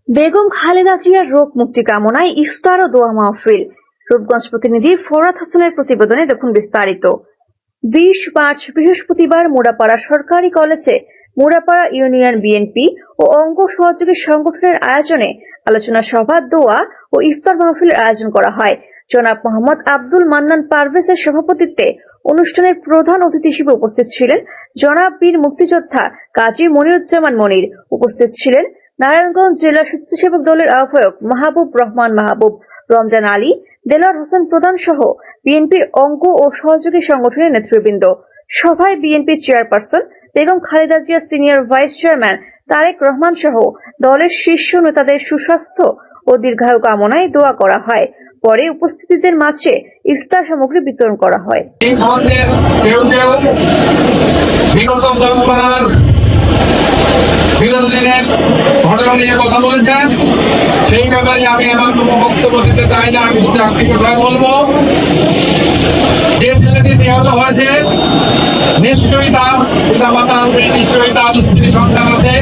বেগম খালেদা জিয়ার রোগ মুক্তি কামনায় ইফতার ও দোয়া মাহফিল। রূপগঞ্জ প্রতিনিধি ফরহাদ হাসানের প্রতিবেদনে দেখুন বিস্তারিত। 20 মার্চ বৃহস্পতিবার মুড়াপাড়া সরকারি কলেজে মুড়াপাড়া ইউনিয়ন বিএনপি ও অঙ্গ সহযোগী সংগঠনের আয়োজনে আলোচনা সভা, দোয়া ও ইফতার মাহফিলের আয়োজন করা হয়। জনাব মোহাম্মদ আব্দুল মান্নান পারভেজের সভাপতিত্বে অনুষ্ঠানের প্রধান অতিথি হিসেবে উপস্থিত ছিলেন জনাব বীর মুক্তিযোদ্ধা কাজী মনিরুজ্জামান মনির। উপস্থিত ছিলেন নারায়ণগঞ্জ জেলা স্বেচ্ছাসেবক দলের আহ্বায়ক মাহবুব রহমান মাহবুব, রমজান আলী, দেলোয়ার হোসেন প্রধান সহ বিএনপির অঙ্গ ও সহযোগী সংগঠনের নেতৃবৃন্দ। সভায় BNP chairperson Begum Khaleda Zia, senior vice chairman Tarique Rahman সহ দলের শীর্ষ নেতাদের সুস্বাস্থ্য ও দীর্ঘায়ু কামনায় দোয়া করা হয়। পরে উপস্থিতদের মাঝে ইফতার সামগ্রী বিতরণ করা হয়। বিগত দিনের ঘটনা নিয়ে কথা বলেছেন, সেই ব্যাপারে আমি আমার কোনো বক্তব্য দিতে চাই না। আমি শুধু একটি কথা বলবো, যে ছেলেটি নিহত হয়েছে নিশ্চয়ই তার পিতা মাতা আছে, নিশ্চয়ই তার স্ত্রী সন্তান আছে।